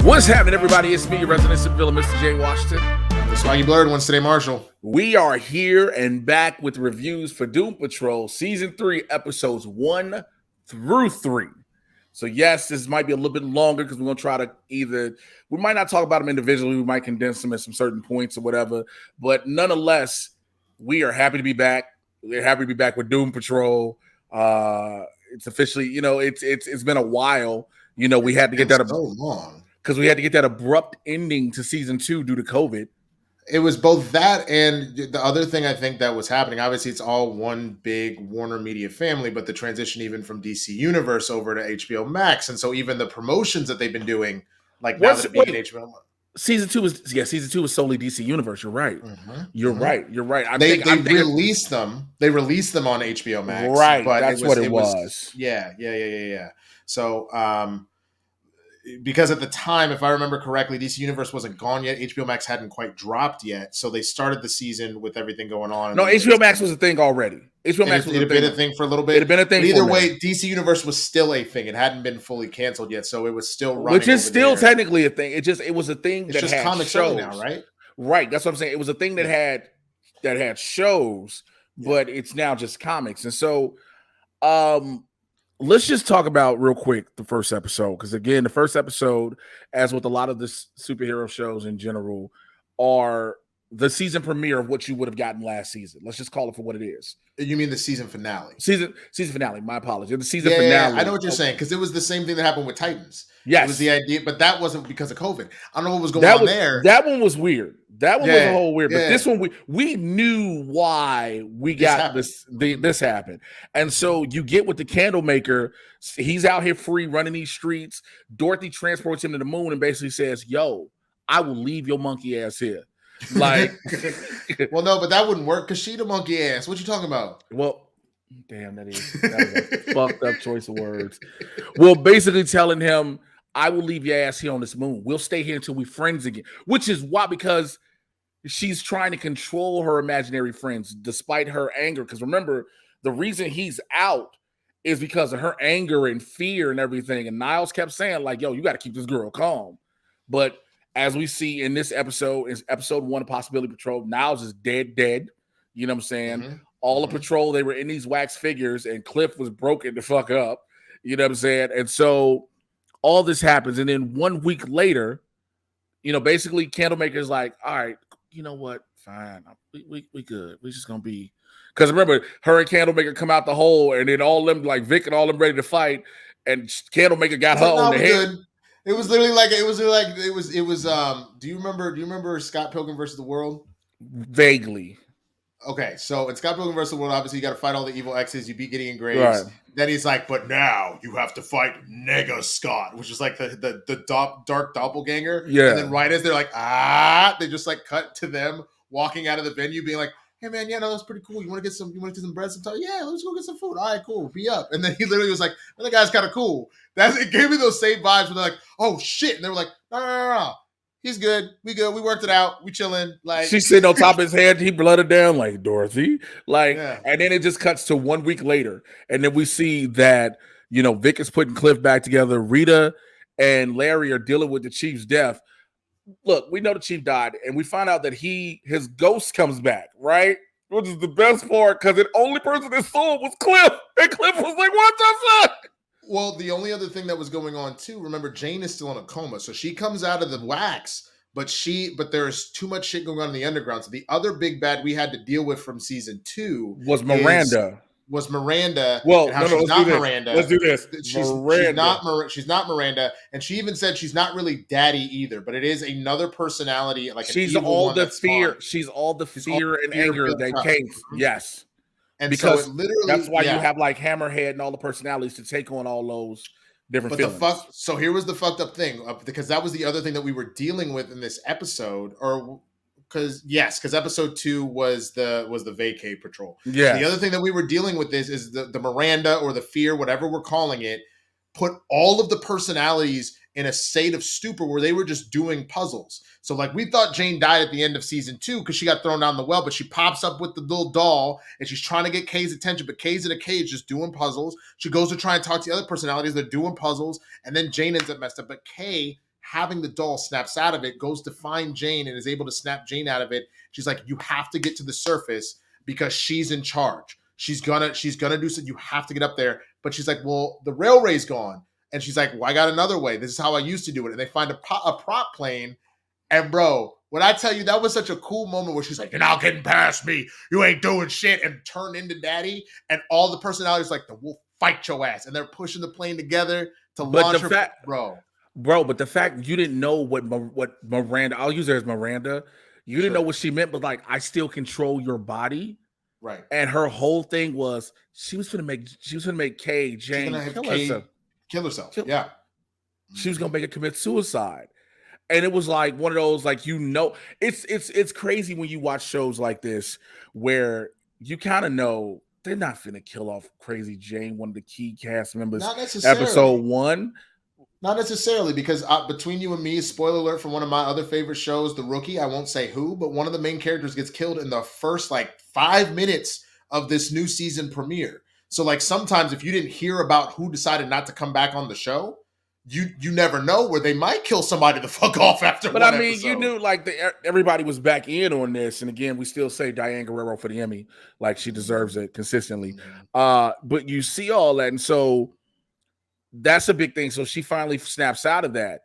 What's happening, everybody? It's me, your resident civilian, Mr. J. Washington. The swaggy blerd, Winston A. Marshall. We are here and back with reviews for Doom Patrol Season 3, Episodes 1 through 3. So yes, this might be a little bit longer because we're going to try to we might not talk about them individually, we might condense them at some certain points or whatever, but nonetheless, we are happy to be back. We're happy to be back with Doom Patrol. It's officially, it's been a while. We had to get that so long. Because we had to get that abrupt ending to season 2 due to COVID. It was both that and the other thing I think that was happening. Obviously, it's all one big Warner Media family, but the transition even from DC Universe over to HBO Max. And so even the promotions that they've been doing, like now that being HBO Max. Season 2 was solely DC Universe. You're right. Mm-hmm. You're right. They released them. They released them on HBO Max. Right. But that's what it was. Yeah. So, because at the time, if I remember correctly, DC Universe wasn't gone yet. HBO Max hadn't quite dropped yet. So they started the season with everything going on. No, HBO Max was a thing already. HBO Max had been a thing for a little bit. It had been a thing. But either way, DC Universe was still a thing. It hadn't been fully canceled yet. So it was still running. Which is still technically a thing. It was a thing that had comic shows now, right? Right. That's what I'm saying. It was a thing that had shows, but it's now just comics. And so let's just talk about real quick the first episode, because again, the first episode, as with a lot of the superhero shows in general, are the season premiere of what you would have gotten last season. Let's just call it for what it is. You mean the season finale? Season finale. My apologies. The season finale. Yeah, I know what you're saying, because it was the same thing that happened with Titans. Yes, it was the idea, but that wasn't because of COVID. I don't know what was going on there. That one was weird. That one was a whole weird. But this one, we knew why we got this happened. And so you get with the Candlemaker. He's out here free running these streets. Dorothy transports him to the moon and basically says, "Yo, I will leave your monkey ass here." Like, well, no, but that wouldn't work because she the monkey ass. What you talking about? Well, damn, that was a fucked up choice of words. Well, basically telling him, "I will leave your ass here on this moon. We'll stay here until we're friends again." Which is why, because she's trying to control her imaginary friends despite her anger. Because remember, the reason he's out is because of her anger and fear and everything. And Niles kept saying, like, "Yo, you got to keep this girl calm." But as we see in this episode, is episode 1 of Possibility Patrol, Niles is dead. You know what I'm saying? Mm-hmm. All the patrol, they were in these wax figures, and Cliff was broken the fuck up. You know what I'm saying? And so all this happens. And then 1 week later, basically Candlemaker's like, "All right, you know what? Fine. We good. We just gonna be," because remember, her and Candlemaker come out the hole, and then all them, like Vic and all them, ready to fight, and Candlemaker got her on the head. Good. It was literally like it was. Do you remember Scott Pilgrim versus the World? Vaguely. Okay, so in Scott Pilgrim versus the World, obviously you got to fight all the evil exes. You beat Gideon Graves. Right. Then he's like, "But now you have to fight Nega Scott," which is like the dark doppelganger. Yeah. And then right as they're like, they just like cut to them walking out of the venue, being like, "Hey man, yeah, no, that's pretty cool. You want to get some bread sometime? Yeah, let's go get some food. All right, cool. Be up." And then he literally was like, "Well, that guy's kind of cool." It gave me those same vibes when they're like, "Oh shit," and they were like, No. He's good. We good. We worked it out. We chilling." Like, she's sitting on top of his head. He blooded down like Dorothy. Like, yeah. And then it just cuts to 1 week later, and then we see that Vic is putting Cliff back together. Rita and Larry are dealing with the Chief's death. Look, we know the Chief died, and we find out that his ghost comes back, right? Which is the best part, because the only person that saw it was Cliff, and Cliff was like, "What the fuck?" Well, the only other thing that was going on too, remember, Jane is still in a coma, so she comes out of the wax, but there's too much shit going on in the underground. So the other big bad we had to deal with from season 2 was Miranda. Well, no, she's not Miranda. Let's do this. She's not Miranda, and she even said she's not really Daddy either, but it is another personality. Like, she's all the fear. She's all the fear and anger that came. Yes. And because so that's why you have like Hammerhead and all the personalities to take on all those different feelings. So here was the fucked up thing, because that was the other thing that we were dealing with in this episode, because episode 2 was the vacay patrol. Yeah. The other thing that we were dealing with is the Miranda, or the fear, whatever we're calling it, put all of the personalities in a state of stupor where they were just doing puzzles. So like, we thought Jane died at the end of season 2 because she got thrown down the well, but she pops up with the little doll and she's trying to get Kay's attention, but Kay's in a cage just doing puzzles. She goes to try and talk to the other personalities. They're doing puzzles. And then Jane ends up messed up, but Kay having the doll, snaps out of it, goes to find Jane and is able to snap Jane out of it. She's like, you have to get to the surface because she's in charge. She's gonna do something. You have to get up there. But she's like, well, the railway's gone. And she's like, well, I got another way. This is how I used to do it. And they find a prop plane. And bro, when I tell you, that was such a cool moment where she's like, you're not getting past me. You ain't doing shit. And turned into daddy. And all the personalities like, we'll fight your ass. And they're pushing the plane together to launch her. Bro, but the fact you didn't know what Miranda, I'll use her as Miranda. You didn't know what she meant, but like, I still control your body. Right. And her whole thing was she was gonna make Jane kill herself. Yeah. She was gonna make her commit suicide. And it was like one of those, like, it's crazy when you watch shows like this where you kind of know they're not finna kill off Crazy Jane, one of the key cast members. Not necessarily. Episode 1. Not necessarily, because between you and me, spoiler alert from one of my other favorite shows, The Rookie, I won't say who, but one of the main characters gets killed in the first like 5 minutes of this new season premiere. So like sometimes if you didn't hear about who decided not to come back on the show, you never know where they might kill somebody the fuck off after. But I mean, episode. You knew like everybody was back in on this, and again, we still say Diane Guerrero for the Emmy, like she deserves it consistently. But you see all that, and so that's a big thing. So she finally snaps out of that.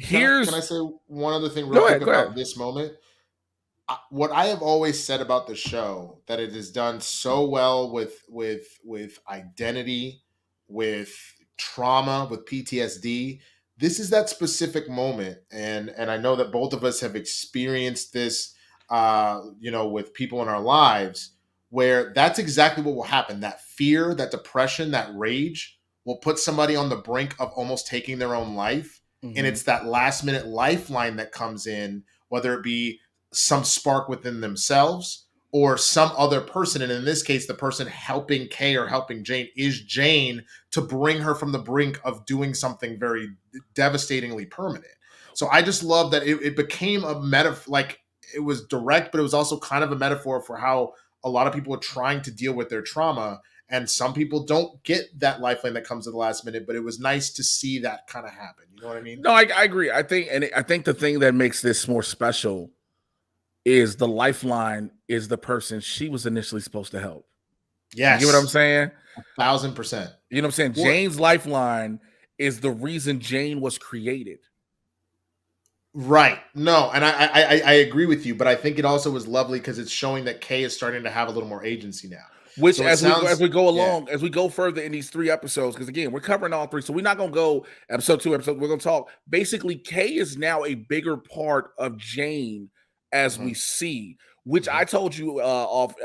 Can I say one other thing real quick about this moment? What I have always said about the show, that it has done so well with identity, with trauma, with PTSD. This is that specific moment, and I know that both of us have experienced this, with people in our lives, where that's exactly what will happen. That fear, that depression, that rage will put somebody on the brink of almost taking their own life. Mm-hmm. And it's that last minute lifeline that comes in, whether it be some spark within themselves or some other person. And in this case, the person helping Kay or helping Jane is Jane, to bring her from the brink of doing something very devastatingly permanent. So I just love that it became a metaphor. Like, it was direct, but it was also kind of a metaphor for how a lot of people are trying to deal with their trauma. And some people don't get that lifeline that comes at the last minute, but it was nice to see that kind of happen. You know what I mean? No, I agree. I think the thing that makes this more special is the lifeline is the person she was initially supposed to help. Yes. You know what I'm saying? 1,000%. You know what I'm saying? Well, Jane's lifeline is the reason Jane was created. Right. No, and I agree with you, but I think it also was lovely because it's showing that Kay is starting to have a little more agency now. Which, so as we go along, as we go further in these 3 episodes, because again, we're covering all 3, so we're not going to go episode 2, episode. We're going to talk. Basically, Kay is now a bigger part of Jane as we see. Which I told you off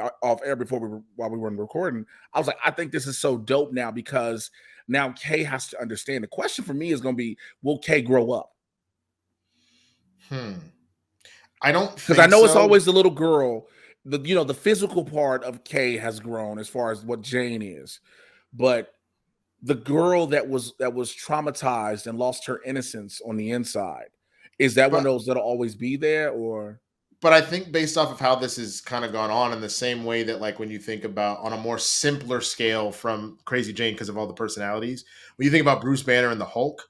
air before while we were recording. I was like, I think this is so dope now because now Kay has to understand. The question for me is going to be, will Kay grow up? I don't, because I know it's always the little girl. The physical part of Kay has grown as far as what Jane is, but the girl that was traumatized and lost her innocence on the inside, is that one of those that'll always be there, or? But I think based off of how this has kind of gone on, in the same way that, like, when you think about on a more simpler scale from Crazy Jane because of all the personalities, when you think about Bruce Banner and the Hulk,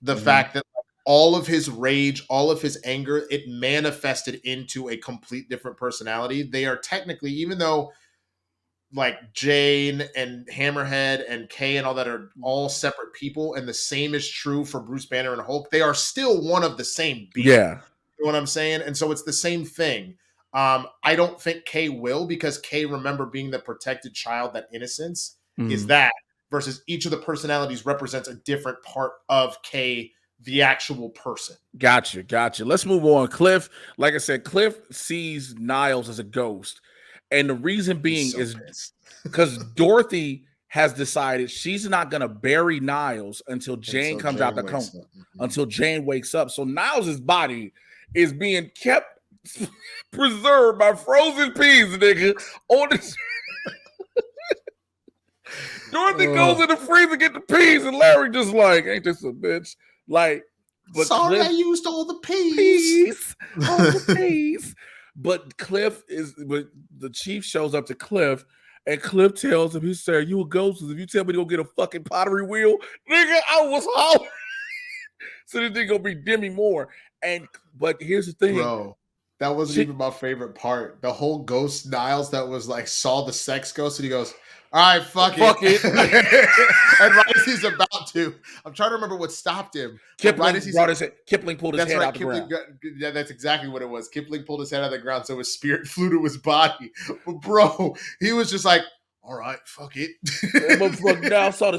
the fact that all of his rage, all of his anger, it manifested into a complete different personality. They are technically, even though like Jane and Hammerhead and Kay and all that are all separate people, and the same is true for Bruce Banner and Hulk, they are still one of the same being. Yeah. You know what I'm saying? And so it's the same thing. I don't think Kay will, because Kay, remember, being the protected child, that innocence is that, versus each of the personalities represents a different part of Kay, the actual person. Gotcha. Let's move on. Cliff, like I said, Cliff sees Niles as a ghost. And the reason being is because Dorothy has decided she's not going to bury Niles until Jane comes out the coma, until Jane wakes up. So Niles' body is being kept preserved by frozen peas, nigga. On the Dorothy goes in the freezer to get the peas, and Larry just like, ain't this a bitch? Like, but sorry, Cliff, I used all the peas. All the peas. But the chief shows up to Cliff, and Cliff tells him, he said, "You a ghost if you tell me to go get a fucking pottery wheel." Nigga, I was hollering. So this thing gonna be Demi Moore. But here's the thing. Bro, that wasn't even my favorite part. The whole Ghost Niles that was like saw the sex ghost and he goes, all right, fuck it. And right as he's about to, I'm trying to remember what stopped him. Kipling pulled his head out the ground. Yeah, that's exactly what it was. Kipling pulled his head out of the ground, so his spirit flew to his body. But bro, he was just like, all right, fuck it. Now saw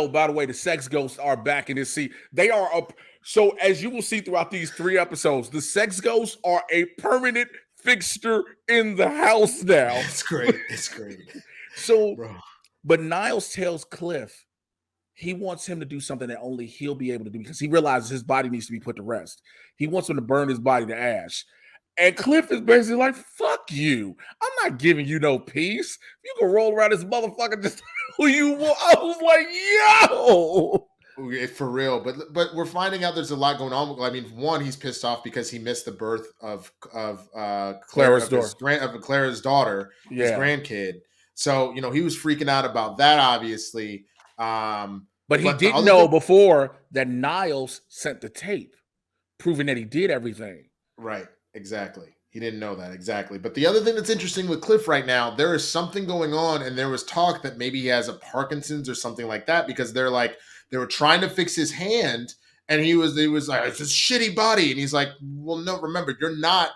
by the way, the sex ghosts are back in this seat. They are up. So as you will see throughout these 3 episodes, the sex ghosts are a permanent fixture in the house now. It's great. So, bro. But Niles tells Cliff he wants him to do something that only he'll be able to do because he realizes his body needs to be put to rest. He wants him to burn his body to ash. And Cliff is basically like, fuck you. I'm not giving you no peace. You can roll around this motherfucker just who you want. I was like, yo. For real, but we're finding out there's a lot going on. I mean, one, he's pissed off because he missed the birth of Clara's daughter, his grandkid. So he was freaking out about that, obviously. But he didn't know before that Niles sent the tape, proving that he did everything. Right, exactly. He didn't know that exactly. But the other thing that's interesting with Cliff right now, there is something going on, and there was talk that maybe he has a Parkinson's or something like that because they were trying to fix his hand, and he was like, it's a shitty body. And he's like, well, no, remember, you're not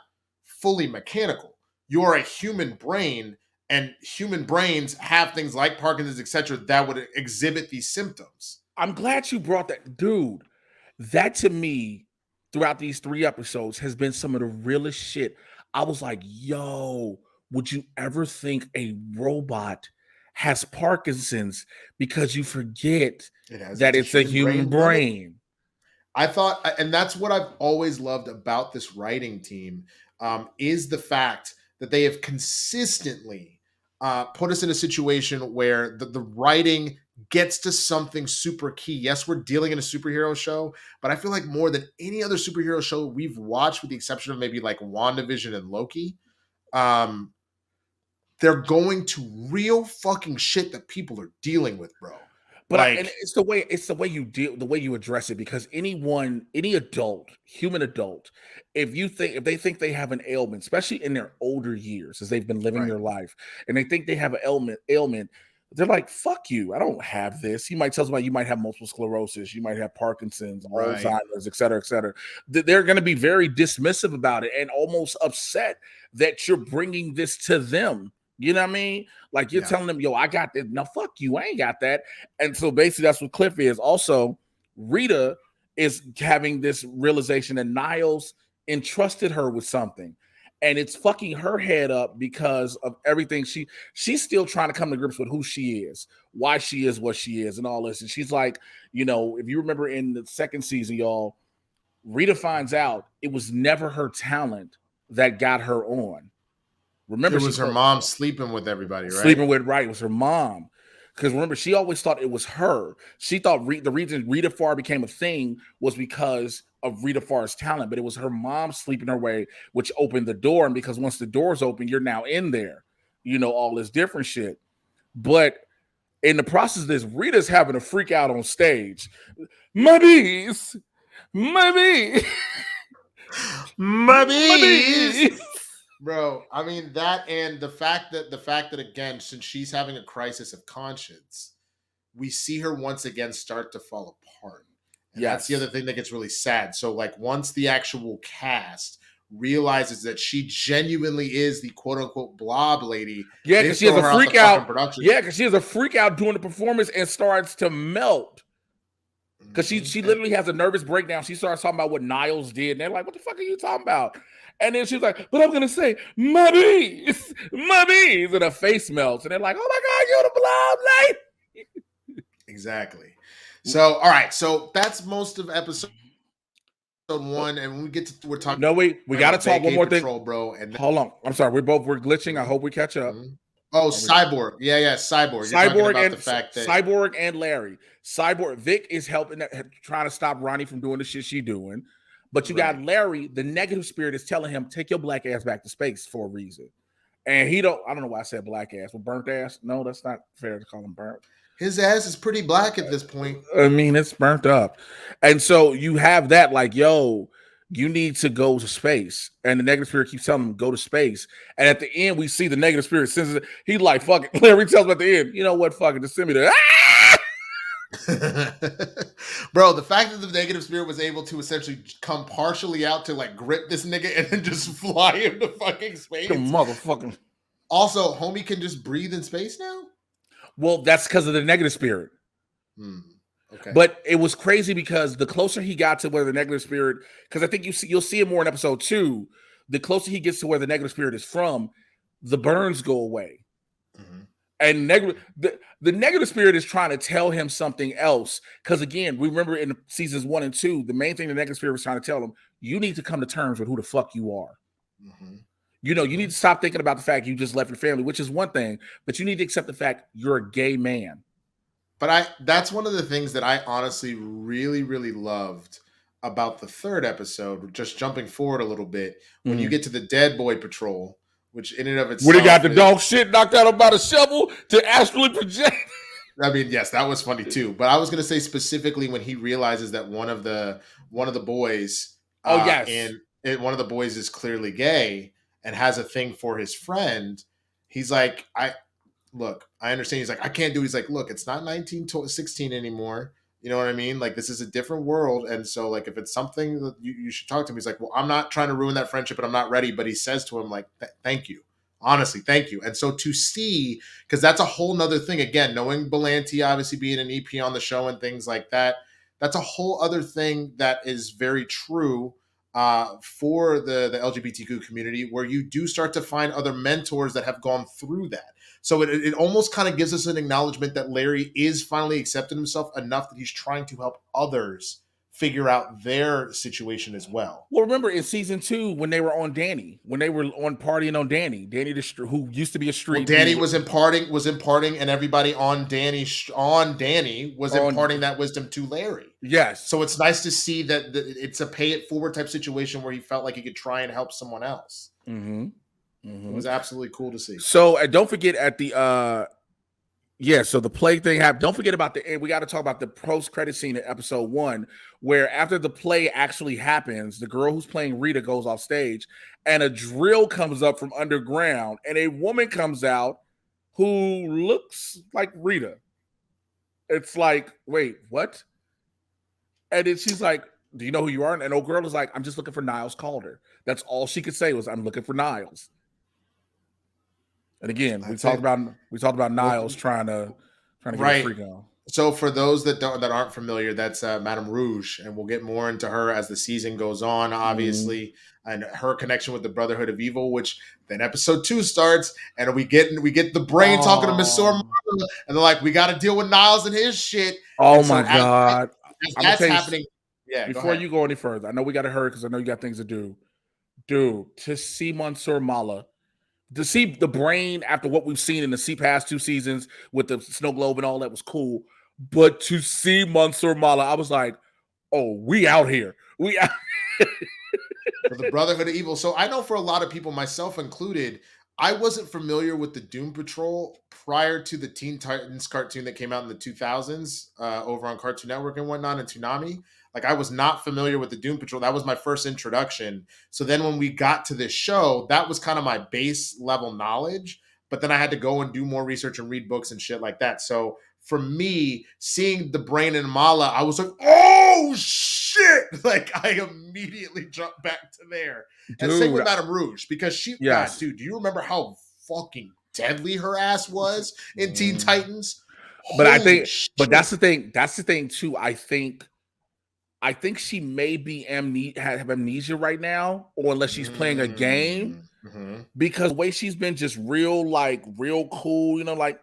fully mechanical. You're a human brain, and human brains have things like Parkinson's, etc., that would exhibit these symptoms. I'm glad you brought that. Dude, that to me, throughout these 3 episodes, has been some of the realest shit. I was like, yo, would you ever think a robot has Parkinson's because you forget that it's a human brain? I thought, and that's what I've always loved about this writing team, is the fact that they have consistently put us in a situation where the writing gets to something super key. Yes, we're dealing in a superhero show, but I feel like more than any other superhero show we've watched, with the exception of maybe like WandaVision and Loki, they're going to real fucking shit that people are dealing with, bro. But and it's the way you deal, the way you address it, because any adult, human adult, if they think they have an ailment, especially in their older years as they've been living their life, and they think they have an ailment, they're like, fuck you, I don't have this. You might tell somebody you might have multiple sclerosis, you might have Parkinson's, Alzheimer's, et cetera, et cetera. They're going to be very dismissive about it and almost upset that you're bringing this to them. You know what I mean? Like you're telling them, yo, I got this. No, fuck you, I ain't got that. And so basically that's what Cliff is. Also, Rita is having this realization that Niles entrusted her with something. And it's fucking her head up because of everything. She's still trying to come to grips with who she is, why she is what she is, and all this. And she's like, if you remember in the 2nd season, y'all, Rita finds out it was never her talent that got her on. Remember, it was her mom sleeping with everybody, right? It was her mom. Because remember, she always thought it was her. She thought the reason Rita Farr became a thing was because of Rita Farr's talent, but it was her mom sleeping her way, which opened the door. And because once the door's open, you're now in there, all this different shit. But in the process of this, Rita's having a freak out on stage. My bees. Bro, I mean that, and the fact that again, since she's having a crisis of conscience, we see her once again start to fall apart. And that's the other thing that gets really sad. So like once the actual cast realizes that she genuinely is the quote unquote blob lady. Yeah, because she has a freak out. Yeah, because she has a freak out during the performance and starts to melt. Because she literally has a nervous breakdown. She starts talking about what Niles did. And they're like, what the fuck are you talking about? And then she's like, but I'm going to say, my bees. And her face melts. And they're like, oh my God, you're the blob lady. Exactly. So, all right. So that's most of episode 1. And when we get to, we're talking. No, we got to talk one more thing. Bro. And then, hold on. I'm sorry. We're glitching. I hope we catch up. Mm-hmm. Oh, Cyborg. Yeah, Cyborg. Cyborg and the fact that Cyborg and Larry. Vic is helping, trying to stop Ronnie from doing the shit she's doing. But you got Larry, the negative spirit is telling him, take your black ass back to space for a reason. And I don't know why I said black ass. Well, burnt ass? No, that's not fair to call him burnt. His ass is pretty black at this point. I mean, it's burnt up. And so you have that, like, yo, you need to go to space. And the negative spirit keeps telling him, go to space. And at the end, we see the negative spirit senses it. He's like, fuck it. Larry tells him at the end, you know what? Fuck it. Just send me there. Bro, the fact that the negative spirit was able to essentially come partially out to like grip this nigga and then just fly him to fucking space. The motherfucking. Also, homie can just breathe in space now? Well, that's because of the negative spirit. Okay. But it was crazy because the closer he got to where the negative spirit, because I think you'll see it more in episode 2, the closer he gets to where the negative spirit is from, the burns go away. Mm-hmm. And the negative spirit is trying to tell him something else. Because again, remember in seasons 1 and 2, the main thing the negative spirit was trying to tell him, you need to come to terms with who the fuck you are. Mm-hmm. You know, you need to stop thinking about the fact you just left your family, which is one thing, but you need to accept the fact you're a gay man. But that's one of the things that I honestly really, really loved about the 3rd episode, just jumping forward a little bit, when you get to the Dead Boy Patrol, which in and of itself... Where they got the dog shit knocked out about a shovel to astrally project. I mean, yes, that was funny too. But I was going to say specifically when he realizes that one of the boys... and one of the boys is clearly gay and has a thing for his friend, he's like, I understand. He's like, I can't do it. He's like, look, it's not 1916 anymore. You know what I mean? Like, this is a different world. And so, like, if it's something that you should talk to him, he's like, well, I'm not trying to ruin that friendship, but I'm not ready. But he says to him, like, thank you. Honestly, thank you. And so to see, because that's a whole nother thing. Again, knowing Belanti obviously being an EP on the show and things like that, that's a whole other thing that is very true for the LGBTQ community, where you do start to find other mentors that have gone through that. So it almost kind of gives us an acknowledgement that Larry is finally accepting himself enough that he's trying to help others figure out their situation as well. Well, remember in season 2 when they were on Danny, when they were on partying on Danny, who used to be a street. Well, Danny was imparting, and everybody on Danny was imparting that wisdom to Larry. Yes. So it's nice to see that it's a pay it forward type situation where he felt like he could try and help someone else. Mm-hmm. Mm-hmm. It was absolutely cool to see. So don't forget at the so the play thing happened. Don't forget about we got to talk about the post-credit scene in episode 1, where after the play actually happens, the girl who's playing Rita goes off stage and a drill comes up from underground and a woman comes out who looks like Rita. It's like, wait, what? And then she's like, do you know who you are? And old girl is like, I'm just looking for Niles Calder. That's all she could say was, I'm looking for Niles. And again, we talked about Niles trying to get a freak on. So for those that aren't familiar, that's Madame Rouge, and we'll get more into her as the season goes on, obviously, and her connection with the Brotherhood of Evil. Which then episode 2 starts, and we get the brain talking to Miss Sormala, and they're like, we got to deal with Niles and his shit. Oh my god, that's happening. Yeah. Before you go any further, I know we got to hurry because I know you got things to do. Dude, to see Mansoor Mala. To see the brain after what we've seen in the past 2 seasons with the snow globe and all that was cool. But to see Mansoor Mala, I was like, oh, we out here. We out here. For the Brotherhood of Evil. So I know for a lot of people, myself included, I wasn't familiar with the Doom Patrol prior to the Teen Titans cartoon that came out in the 2000s over on Cartoon Network and whatnot, and Toonami. Like, I was not familiar with the Doom Patrol. That was my first introduction. So then when we got to this show, that was kind of my base level knowledge. But then I had to go and do more research and read books and shit like that. So for me, seeing the brain in Mala, I was like, oh, shit. Like, I immediately jumped back to there. Dude. And same with Madame Rouge, because God, dude, do you remember how fucking deadly her ass was in Teen Titans? But Holy shit. But that's the thing. That's the thing, too. I think she may be have amnesia right now, or unless she's playing a game, because the way she's been just real cool, like,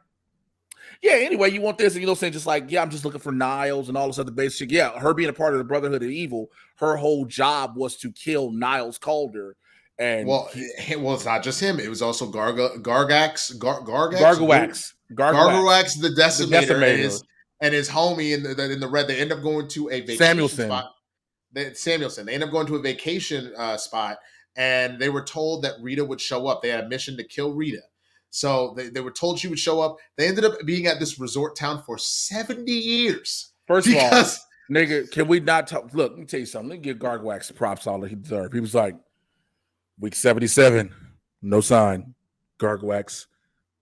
yeah, anyway, you want this, and saying just like, yeah, I'm just looking for Niles and all this other basic shit. Yeah, her being a part of the Brotherhood of Evil, her whole job was to kill Niles Calder. And it's not just him; it was also Gargax, the Decimator. And his homie in the red, they end up going to a vacation spot. Samuelson. They end up going to a vacation spot, and they were told that Rita would show up. They had a mission to kill Rita. So they were told she would show up. They ended up being at this resort town for 70 years. First of all, nigga, can we not talk? Look, let me tell you something. Let me give Gargwax the props all that he deserved. He was like, week 77, no sign. Gargwax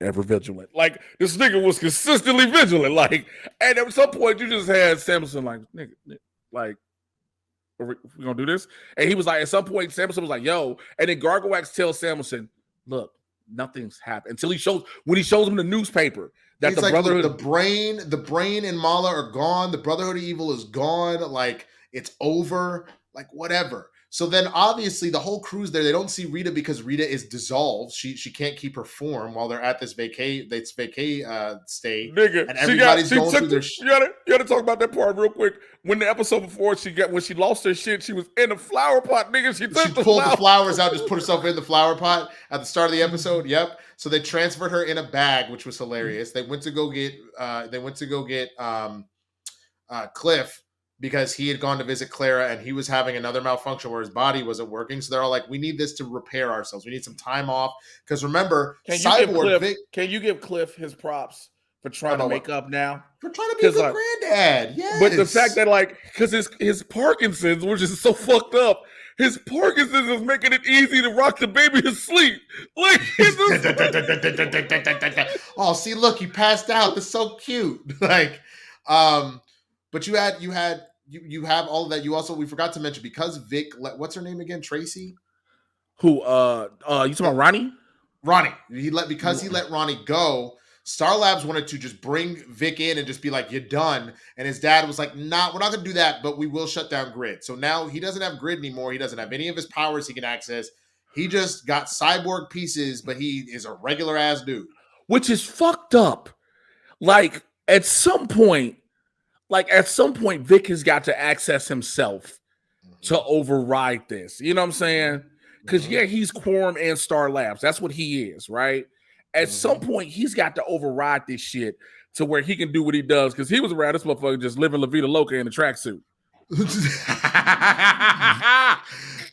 ever vigilant. Like, this nigga was consistently vigilant. Like, and at some point, you just had Samuelson like, nigga, like, are we gonna do this? And he was like, at some point, Samuelson was like, yo. And then Gargwax tells Samuelson, look, nothing's happened until he shows him the newspaper that he's the like, Brotherhood, the brain and Mala are gone. The Brotherhood of Evil is gone. Like, it's over. Like, whatever. So then, obviously, the whole crew's there. They don't see Rita because Rita is dissolved. She can't keep her form while they're at this vacay stay. Nigga, and everybody's going through their shit. You gotta talk about that part real quick. When the episode before when she lost her shit, she was in a flower pot, nigga. She pulled the flowers out, just put herself in the flower pot at the start of the episode. Yep. So they transferred her in a bag, which was hilarious. They went to go get Cliff, because he had gone to visit Clara and he was having another malfunction where his body wasn't working. So they're all like, we need this to repair ourselves. We need some time off. Because remember, can you give Cliff his props for trying to make up now? For trying to be a good granddad. Yes. But the fact that, like, because his Parkinson's, which is so fucked up, his Parkinson's is making it easy to rock the baby to sleep. Like, oh, see, look, he passed out. That's so cute. Like, but you have all of that. You also, we forgot to mention, because Vic what's her name again? Tracy? Who? You talking about Ronnie? Ronnie. He let Ronnie go. Star Labs wanted to just bring Vic in and just be like, you're done. And his dad was like, nah, we're not going to do that, but we will shut down Grid. So now he doesn't have Grid anymore. He doesn't have any of his powers he can access. He just got cyborg pieces, but he is a regular ass dude. Which is fucked up. Like, at some point, Vic has got to access himself to override this. You know what I'm saying? Because, yeah, he's Quorum and Star Labs. That's what he is, right? At some point, he's got to override this shit to where he can do what he does. Because he was around this motherfucker just living La Vida Loca in a tracksuit.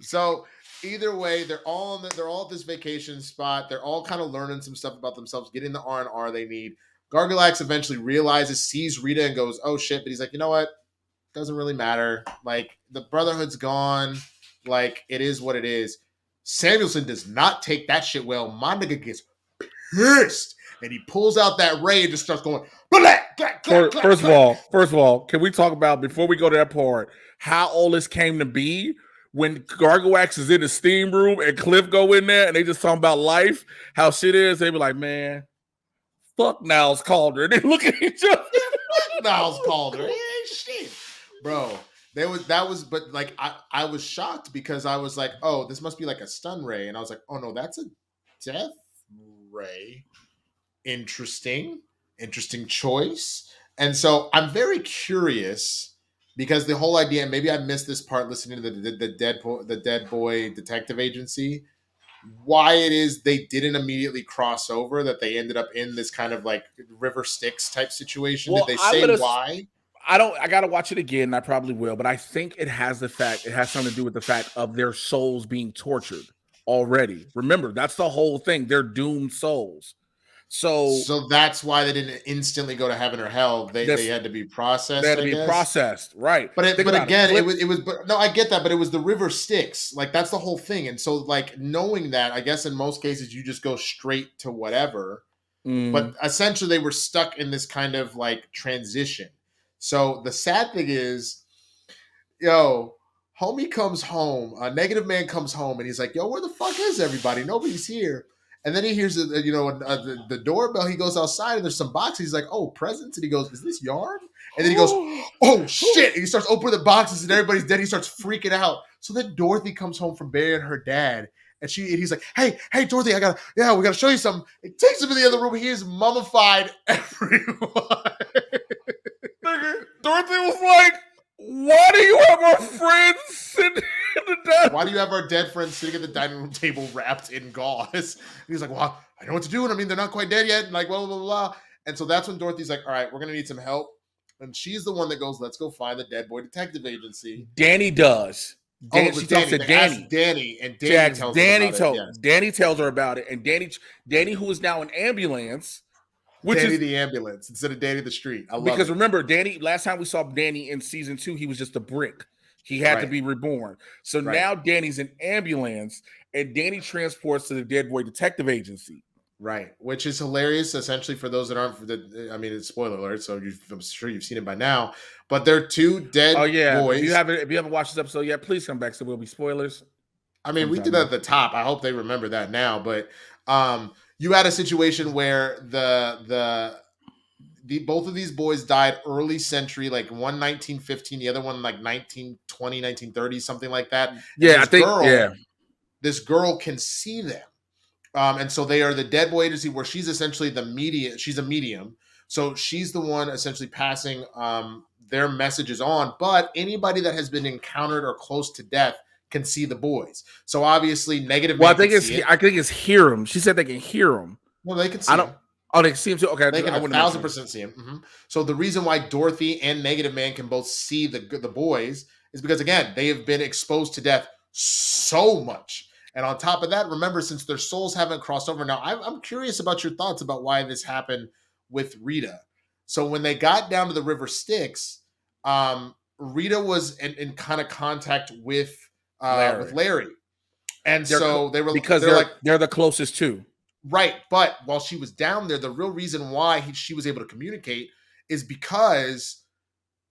So, either way, they're all at this vacation spot. They're all kind of learning some stuff about themselves, getting the R&R they need. Gargalax eventually realizes, sees Rita and goes, oh shit, but he's like, you know what? Doesn't really matter. Like, the Brotherhood's gone. Like, it is what it is. Samuelson does not take that shit well. My nigga gets pissed. And he pulls out that ray and just starts going, First of all, can we talk about, before we go to that part, how all this came to be? When Gargalax is in the steam room and Cliff go in there and they just talking about life, how shit is, they be like, man, fuck Niles Calder. And they look at each other. Niles Calder. He ain't shit. Bro, but like, I was shocked because I was like, oh, this must be like a stun ray. And I was like, oh no, that's a death ray. Interesting choice. And so I'm very curious, because the whole idea, and maybe I missed this part listening to the Dead Boy Detective Agency, why it is they didn't immediately cross over, that they ended up in this kind of like River Styx type situation. Well, did they say why? I gotta watch it again. I probably will, but I think it has something to do with the fact of their souls being tortured already. Remember, that's the whole thing. They're doomed souls. So that's why they didn't instantly go to heaven or hell. They had to be processed. They had to be processed, right? But again, it was. But no, I get that. But it was the River Styx. Like, that's the whole thing. And so, like, knowing that, I guess in most cases you just go straight to whatever. But essentially, they were stuck in this kind of like transition. So the sad thing is, homie comes home. Negative Man comes home, and he's like, yo, where the fuck is everybody? Nobody's here. And then he hears, the doorbell. He goes outside, and there's some boxes. He's like, oh, presents? And he goes, is this yarn? And then he goes, oh, shit. And he starts opening the boxes, and everybody's dead. He starts freaking out. So then Dorothy comes home from burying her dad. And he's like, hey, Dorothy, we got to show you something. He takes him to the other room. He is mummified everyone. Dorothy was like, why do you have our friends sitting in the dining? Why do you have our dead friends sitting at the dining room table wrapped in gauze? And he's like, well, I know what to do. And I mean, they're not quite dead yet. And like, blah, blah, blah, blah. And so that's when Dorothy's like, all right, we're going to need some help. And she's the one that goes, let's go find the Dead Boy Detective Agency. Danny does. Oh, it She was talks Danny. to They asked Danny. Danny, and She Danny asks tells them about it. Yes, Danny tells her about it, and Danny, who is now an ambulance, which Danny is the ambulance instead of Danny the street. I love because it. remember, Danny. Last time we saw Danny in season 2, he was just a brick. He had to Right, be reborn. So right, now Danny's an ambulance, and Danny transports to the Dead Boy Detective Agency. right. Which is hilarious. Essentially, for those that aren't, I mean, it's spoiler alert, so I'm sure you've seen it by now. But they're two Oh dead yeah, boys. if you haven't watched this episode yet, please come back. So will be spoilers I mean, we did sometime that though. at the top. I hope they remember that now. But you had a situation where the both of these boys died early century, like one 1915, the other one like 1920, 1930, something like that. And Yeah, I think this girl can see them. And so they are the Dead Boy Agency, where she's essentially the media. She's a medium. So she's the one essentially passing their messages on. But anybody that has been encountered or close to death can see the boys. So obviously, Negative Well, Man can see it. I think it's hear him. She said they can hear him. Well, they can I see don't. him. Oh, they can see him too. Okay, They can I wouldn't 1,000% see him. Mm-hmm. So the reason why Dorothy and Negative Man can both see the boys is because, again, they have been exposed to death so much. And on top of that, remember, since their souls haven't crossed over, now I'm curious about your thoughts about why this happened with Rita. So when they got down to the River Styx, Rita was in kind of contact with Larry. And so they were like, they're the closest too. right. But while she was down there, the real reason why she was able to communicate is because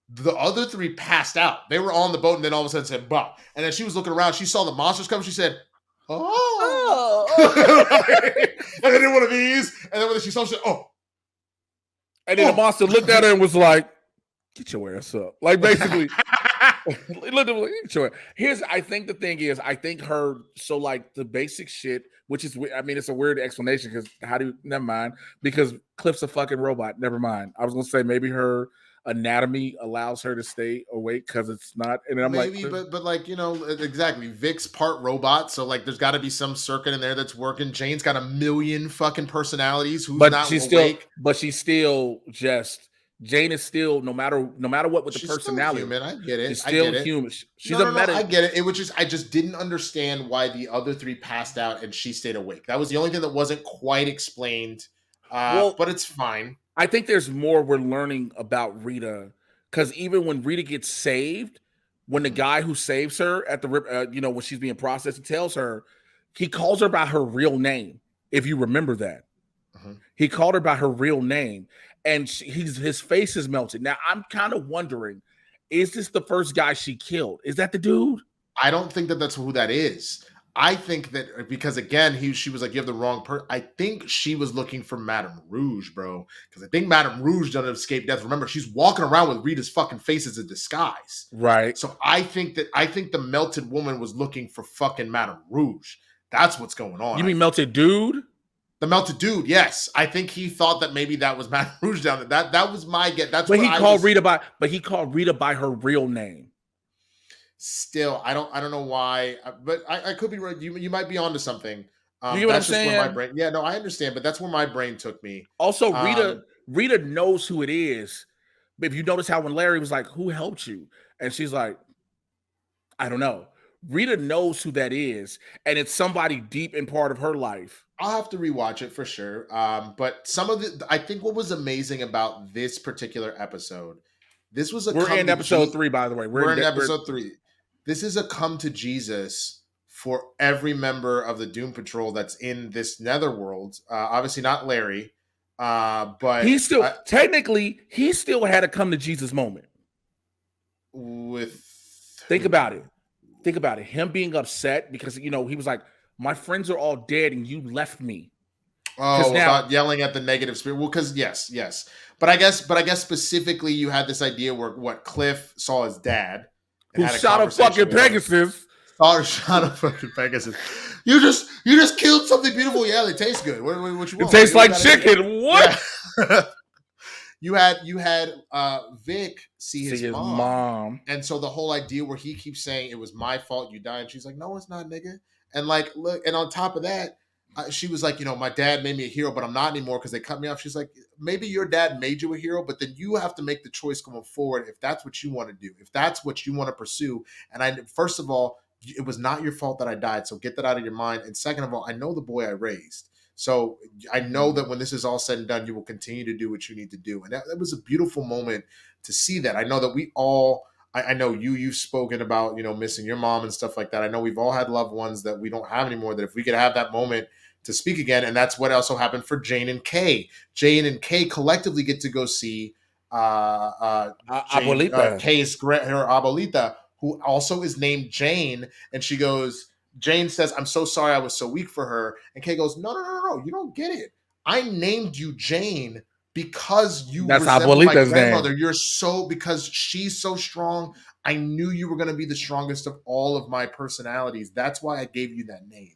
the other three passed out. They were on the boat, and then all of a sudden said, "Bah." And then she was looking around. She saw the monsters come. She said, "Oh." And then one of these. And then when she saw, she said, "Oh." And then the monster looked at her and was like, "Get your ass up." Like, basically. I think the thing is, I think her, so like the basic shit, which is, I mean, it's a weird explanation because never mind, because Cliff's a fucking robot. Never mind. I was going to say maybe her anatomy allows her to stay awake because it's not. And I'm maybe, like, but like, exactly. Vic's part robot. So like, there's got to be some circuit in there that's working. Jane's got a million fucking personalities. Who's not awake? She's still just. Jane is still no matter what with she's the personality. Still human. I get it. She's still human. She's a meta. I get it. It was just I just didn't understand why the other three passed out and she stayed awake. That was the only thing that wasn't quite explained. But it's fine. I think there's more we're learning about Rita because even when Rita gets saved, when the guy who saves her at the when she's being processed, he tells her, he calls her by her real name. If you remember that, he called her by her real name. And his face is melted. Now, I'm kind of wondering, is this the first guy she killed? Is that the dude? I don't think that that's who that is. I think that because, again, she was like, you have the wrong person. I think she was looking for Madame Rouge, bro. Because I think Madame Rouge doesn't escape death. Remember, she's walking around with Rita's fucking face as a disguise. Right. So I think the melted woman was looking for fucking Madame Rouge. That's what's going on. You mean melted dude? The melted dude, yes. I think he thought that maybe that was Madame Rouge down there. That was my guess. That's what he called Rita by her real name. Still, I don't know why, but I could be right. You might be onto something. You get what I'm saying? Where my brain, yeah, no, I understand, but that's where my brain took me. Also, Rita knows who it is. But if you notice how when Larry was like, "Who helped you?" and she's like, "I don't know." Rita knows who that is, and it's somebody deep in part of her life. I'll have to rewatch it for sure. But I think what was amazing about this particular episode, this was we're in episode 3, by the way. We're in episode 3. This is a come to Jesus for every member of the Doom Patrol that's in this netherworld. Obviously not Larry, but he still technically he still had a come to Jesus moment. Think about it. Him being upset because he was like, my friends are all dead and you left me. Oh, about yelling at the negative spirit. Well, because yes. But I guess specifically you had this idea where Cliff saw his dad who shot a fucking Pegasus. Shot a fucking Pegasus. You just killed something beautiful. Yeah, they taste good. What you want? It tastes like chicken. What? Yeah. You had Vic see his mom. And so the whole idea where he keeps saying it was my fault you died, and she's like, no, it's not, nigga. And like, look, and on top of that, she was like, my dad made me a hero, but I'm not anymore because they cut me off. She's like, maybe your dad made you a hero, but then you have to make the choice going forward if that's what you want to do, if that's what you want to pursue. And first of all, it was not your fault that I died, so get that out of your mind. And second of all, I know the boy I raised. So I know that when this is all said and done, you will continue to do what you need to do. And that was a beautiful moment to see that. I know that we all, I know you've spoken about, missing your mom and stuff like that. I know we've all had loved ones that we don't have anymore, that if we could have that moment to speak again. And that's what also happened for Jane and Kay. Jane and Kay collectively get to go see Kay's her abuelita, who also is named Jane. And she goes, Jane says, I'm so sorry I was so weak for her. And Kay goes, no, you don't get it. I named you Jane because you resemble my grandmother. Name. You're because she's so strong. I knew you were going to be the strongest of all of my personalities. That's why I gave you that name.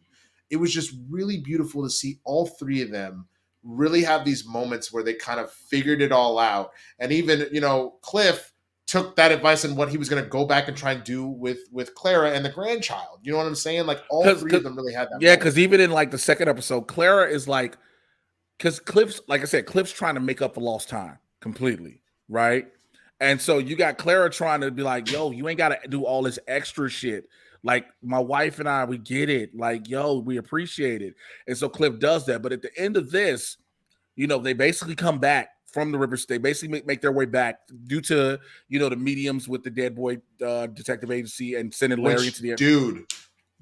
It was just really beautiful to see all three of them really have these moments where they kind of figured it all out. And even, Cliff took that advice and what he was going to go back and try and do with Clara and the grandchild. You know what I'm saying? Like all three of them really had that. Yeah, because even in like the second episode, Clara is like, because Cliff's, like I said, Cliff's trying to make up for lost time completely, right? And so you got Clara trying to be like, yo, you ain't got to do all this extra shit. Like my wife and I, we get it. Like, yo, we appreciate it. And so Cliff does that. But at the end of this, they basically come back from the river. They basically make their way back due to, the mediums with the dead boy detective agency and sending Larry into the air. Dude,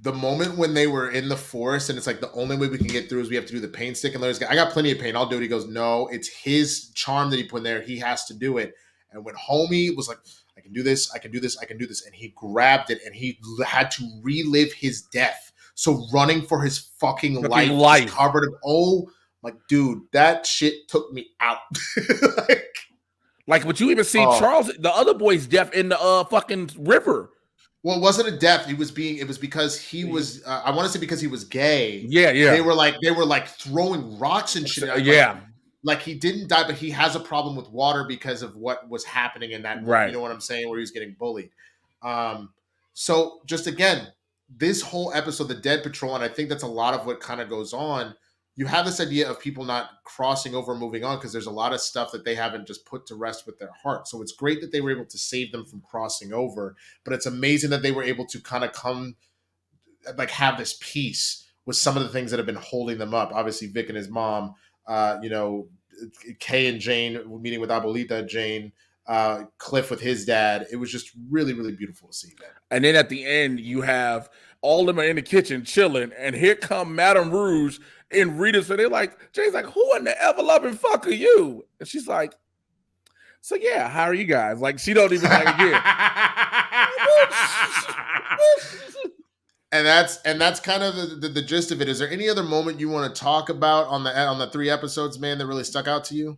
the moment when they were in the forest and it's like the only way we can get through is we have to do the paint stick. And Larry's like, I got plenty of paint. I'll do it. He goes, no, it's his charm that he put in there. He has to do it. And when homie was like, I can do this, I can do this, I can do this. And he grabbed it and he had to relive his death. So running for his fucking life. Covered in, like, dude, that shit took me out. like, but you even see Charles, the other boy's death in the fucking river. Well, it wasn't a death. It was because he was. I want to say because he was gay. Yeah. They were like throwing rocks and shit. Like he didn't die, but he has a problem with water because of what was happening in that moment. Right. You know what I'm saying? Where he was getting bullied. So just again, this whole episode, the Dead Patrol, and I think that's a lot of what kind of goes on. You have this idea of people not crossing over, moving on, because there's a lot of stuff that they haven't just put to rest with their heart. So it's great that they were able to save them from crossing over, but it's amazing that they were able to kind of come, like, have this peace with some of the things that have been holding them up. Obviously, Vic and his mom, Kay and Jane meeting with Abuelita Jane, Cliff with his dad. It was just really, really beautiful to see that. And then at the end, you have all of them are in the kitchen chilling, and here come Madame Rouge and Rita. So they're like, Jane's like, who in the ever-loving fuck are you? And she's like, so yeah, how are you guys? Like, she don't even like again. And that's kind of the gist of it. Is there any other moment you want to talk about on the 3 episodes, man, that really stuck out to you?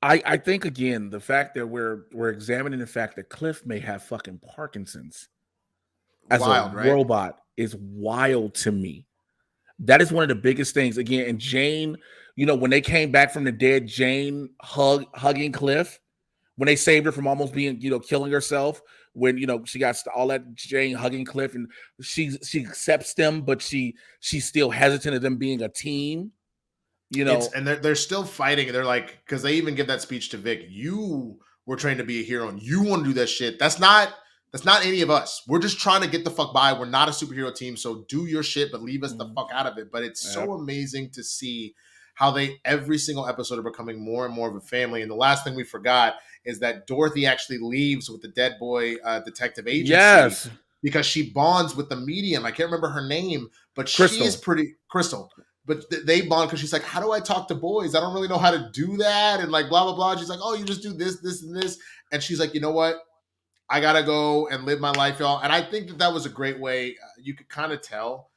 I think again, the fact that we're examining the fact that Cliff may have fucking Parkinson's as a robot is wild to me. That is one of the biggest things. Again, and Jane, when they came back from the dead, Jane hugging Cliff, when they saved her from almost being, killing herself, when, she got all that, Jane hugging Cliff, and she accepts them, but she's still hesitant of them being a team, and they're still fighting. And they're like, because they even give that speech to Vic, you were trained to be a hero and you want to do that shit. That's not any of us. We're just trying to get the fuck by. We're not a superhero team, so do your shit, but leave us the fuck out of it. But it's so amazing to see how they, every single episode, are becoming more and more of a family. And the last thing we forgot is that Dorothy actually leaves with the dead boy detective agency. Yes. Because she bonds with the medium. I can't remember her name, but Crystal. She's pretty... Crystal. But they bond because she's like, how do I talk to boys? I don't really know how to do that. And like, blah, blah, blah. She's like, oh, you just do this, this, and this. And she's like, you know what? I got to go and live my life, y'all. And I think that was a great way. You could kind of tell.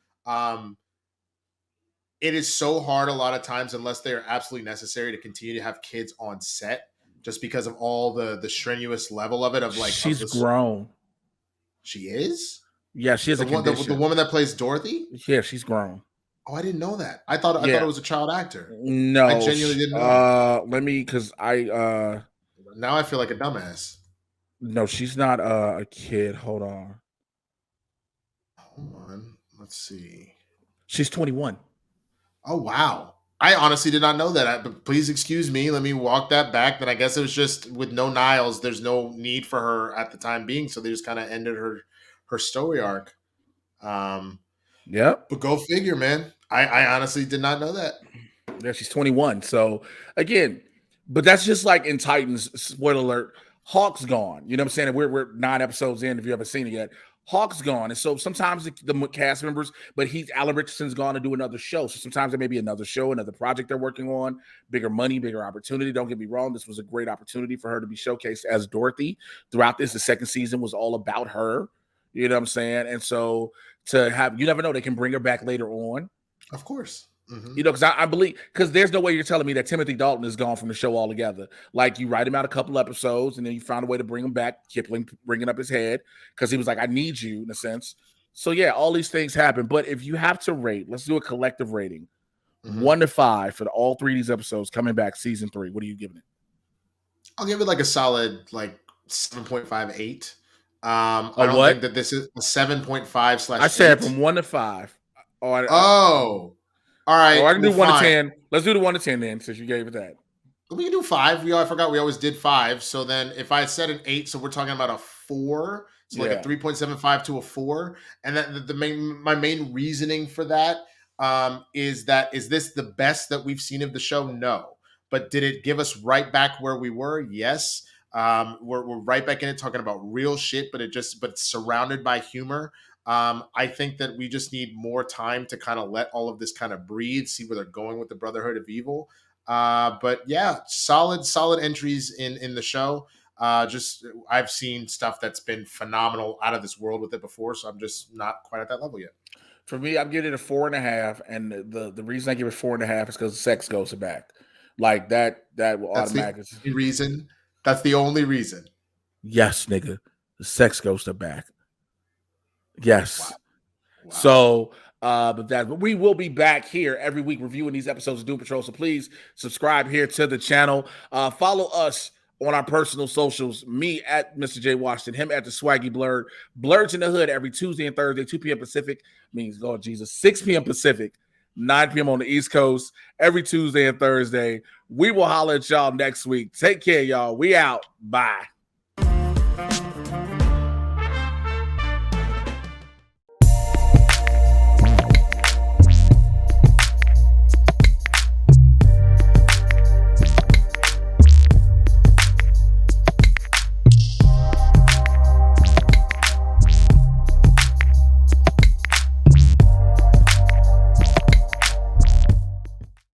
It is so hard a lot of times, unless they're absolutely necessary, to continue to have kids on set just because of all the strenuous level of it. Of like, she's grown. She is? Yeah, she has a condition. The woman that plays Dorothy? Yeah, she's grown. Oh, I didn't know that. I thought it was a child actor. No, I genuinely didn't know. Now I feel like a dumbass. No, she's not a kid. Hold on. Let's see. She's 21. Oh wow. I honestly did not know that. But please excuse me. Let me walk that back. Then I guess it was just with no Niles. There's no need for her at the time being, so they just kind of ended her story arc. Um, Yep. but go figure, man. I honestly did not know that. Yeah, she's 21. So again, but that's just like in Titans. Spoiler alert: Hawk's gone. You know what I'm saying? We're 9 episodes in. If you haven't seen it yet, Hawk's gone, and so sometimes the cast members, but Alan Richardson's gone to do another show. So sometimes there may be another show, another project they're working on, bigger money, bigger opportunity. Don't get me wrong; this was a great opportunity for her to be showcased as Dorothy throughout this. The second season was all about her. You know what I'm saying? And so to have, you never know, they can bring her back later on. Of course. Mm-hmm. You know, because I believe, because there's no way you're telling me that Timothy Dalton is gone from the show altogether. Like, you write him out a couple episodes and then you found a way to bring him back, Kipling bringing up his head because he was like, I need you in a sense. So yeah, all these things happen. But if you have to rate, let's do a collective rating. 1 to 5 for all 3 of these episodes coming back season 3. What are you giving it? I'll give it like a solid like 7.58. I don't think that this is a 7.5/8. I said from 1 to 5. All right. I can do 1 to 10. Let's do the 1 to 10 then, since you gave it that. We can do 5. I forgot we always did 5. So then if I said an 8, so we're talking about a 4. So like a 3.75 to a 4. And then my main reasoning for that is this the best that we've seen of the show? No. But did it give us right back where we were? Yes. We're right back in it talking about real shit, but it's surrounded by humor. I think that we just need more time to kind of let all of this kind of breathe, see where they're going with the Brotherhood of Evil. But yeah, solid entries in the show. I've seen stuff that's been phenomenal out of this world with it before, so I'm just not quite at that level yet. For me, I'm giving it a 4.5, and the reason I give it 4.5 is because sex goes back. Like that will automatically. That's the only reason. Yes, nigga, the sex goes to back. Yes. Wow. So, but we will be back here every week reviewing these episodes of Doom Patrol. So please subscribe here to the channel. Follow us on our personal socials. Me at Mr. J Washington, him at the Swaggy Blerd. Blerds in the Hood every Tuesday and Thursday, 2 p.m. Pacific. Means Lord Jesus, 6 p.m. Pacific, 9 p.m. on the East Coast. Every Tuesday and Thursday. We will holler at y'all next week. Take care, y'all. We out. Bye.